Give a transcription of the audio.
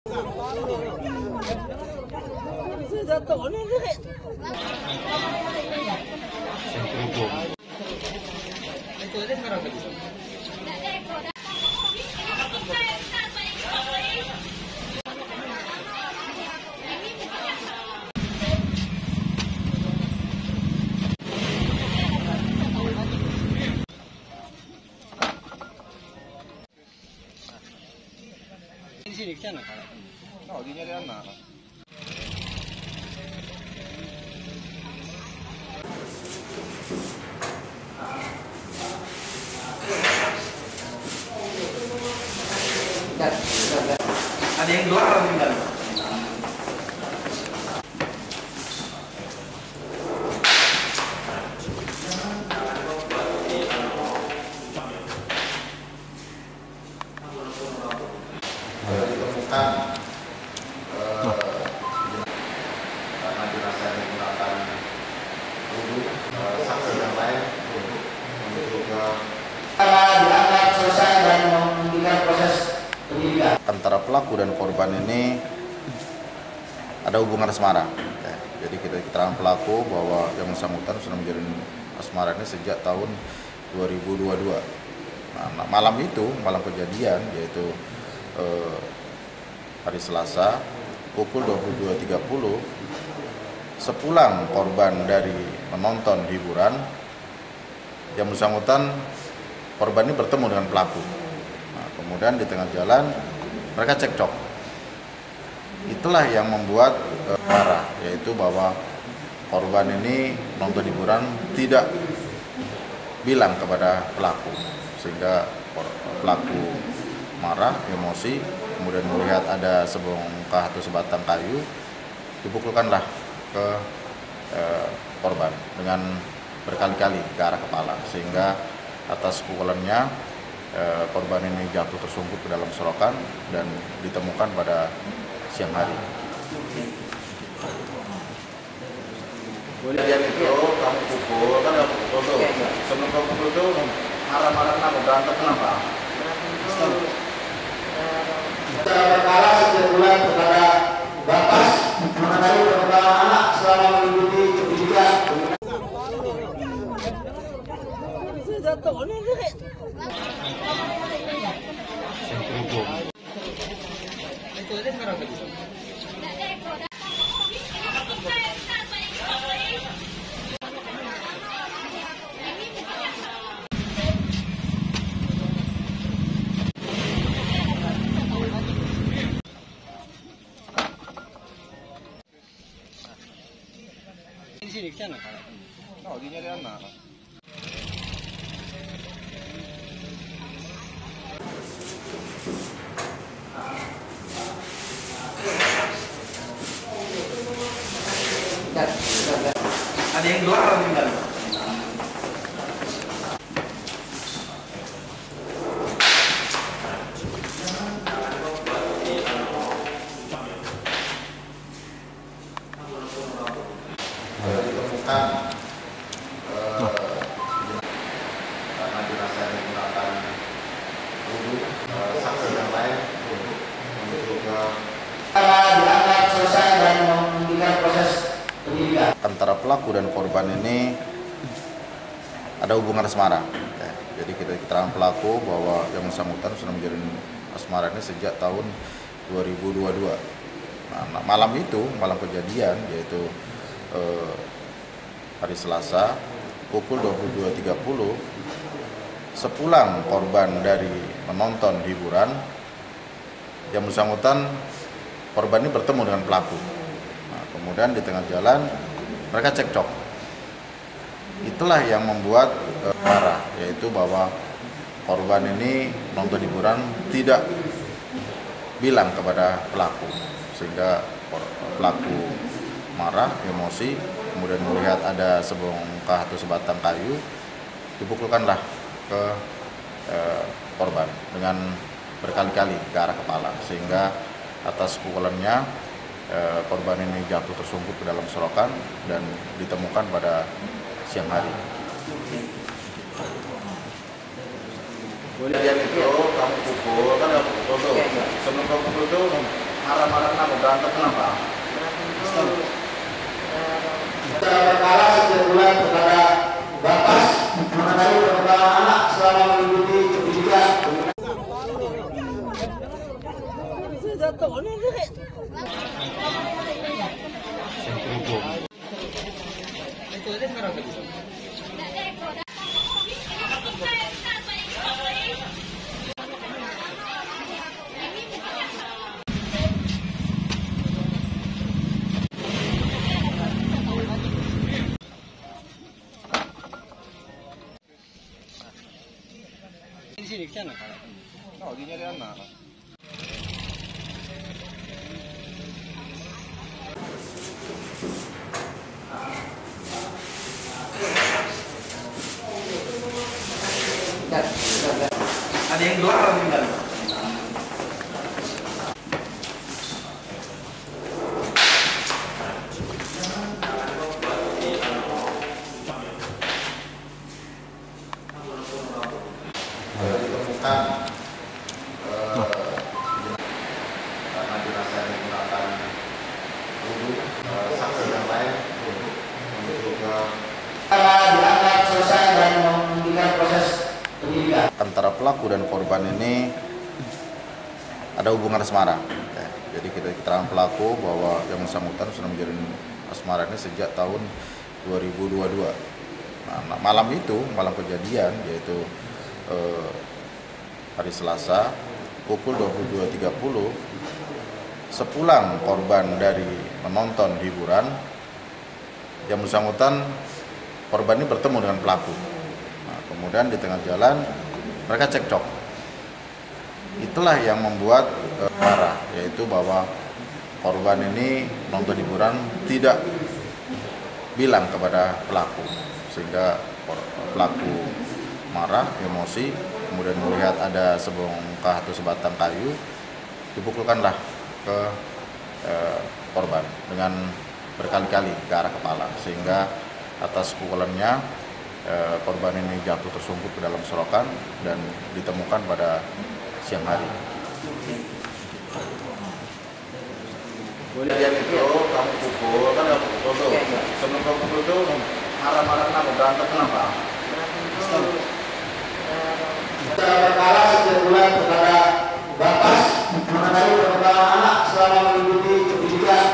Di sini ke sana, Pak? Oh, di nyari anak. Ada yang keluar atau tinggal? Ditemukan karena dirasa menggunakan wudhu saksi yang lain untuk dianggap selesai dan menghentikan proses penyidikan. Antara pelaku dan korban ini ada hubungan asmara. Jadi kita keterangan pelaku bahwa yang bersangkutan sudah menjalin asmara ini sejak tahun 2022. Nah, malam kejadian yaitu hari Selasa pukul 22.30 sepulang korban dari menonton hiburan, yang bersangkutan korban ini bertemu dengan pelaku. Nah, kemudian di tengah jalan mereka cekcok. Itulah yang membuat marah, yaitu bahwa korban ini menonton hiburan tidak bilang kepada pelaku, sehingga pelaku marah, emosi, kemudian melihat ada sebongkah atau sebatang kayu, dipukulkanlah ke korban dengan berkali-kali ke arah kepala, sehingga atas pukulannya korban ini jatuh tersungkur ke dalam selokan dan ditemukan pada siang hari. Kejadian itu kamu pukul, kan kamu pukul tuh. Sebelum kamu pukul tuh marah-marah kenapa? Berantem kenapa? Perkara setiap bulan kepada batas mengenai perkembangan anak selama mengikuti pendidikan. Di sini ke sana, Pak? Oh, di nyari anak. Ada yang keluar atau tinggal? Ditemukan karena dirasa menggunakan wudhu saksi yang lain untuk dianggap selesai dan menghentikan proses penyidikan. Antara pelaku dan korban ini ada hubungan asmara. Jadi kita keterangan pelaku bahwa yang bersangkutan sudah menjalin asmara ini sejak tahun 2022. Nah, malam kejadian yaitu hari Selasa pukul 22.30 sepulang korban dari menonton hiburan, yang bersangkutan korban ini bertemu dengan pelaku. Nah, kemudian di tengah jalan mereka cekcok. Itulah yang membuat marah, yaitu bahwa korban ini menonton hiburan tidak bilang kepada pelaku, sehingga pelaku marah, emosi, kemudian melihat ada sebongkah atau sebatang kayu, dipukulkanlah ke korban dengan berkali-kali ke arah kepala, sehingga atas pukulannya korban ini jatuh tersungkur ke dalam selokan dan ditemukan pada siang hari. Kejadian itu kamu pukul, kan kamu pukul tuh. Sebelum kamu pukul tuh marah-marah kenapa? Berantem kenapa? Secara berkala setiap bulan kepada Bapak mengenai perkembangan anak selama mengikuti pendidikan. Di sini ke sana Pak. Oh, lagi nyari anak. Ada yang dua orang tinggal. Ditemukan karena dirasa menggunakan wudhu, saksi yang lain untuk menuju ke Dianggap selesai dan menghentikan proses penyidikan. antara pelaku dan korban ini ada hubungan asmara. Ya, jadi kita keterangan pelaku bahwa yang bersangkutan sudah menjalin asmara ini sejak tahun 2022. Nah, malam kejadian yaitu hari Selasa pukul 22.30 sepulang korban dari menonton hiburan, yang bersangkutan korban ini bertemu dengan pelaku. Nah, kemudian di tengah jalan mereka cekcok. Itulah yang membuat marah, yaitu bahwa korban ini nonton hiburan tidak bilang kepada pelaku, sehingga pelaku marah, emosi, kemudian melihat ada sebongkah atau sebatang kayu, dipukulkanlah ke korban dengan berkali-kali ke arah kepala, sehingga atas pukulannya korban ini jatuh tersungkur ke dalam selokan dan ditemukan pada siang hari. Kejadian itu kamu pukul, kan kamu pukul tuh. Sebelum kamu pukul tuh marah-marah kenapa? Berantem kenapa? Secara berkala setiap bulan kepada Bapak mengenai perkembangan anak selama mengikuti pendidikan.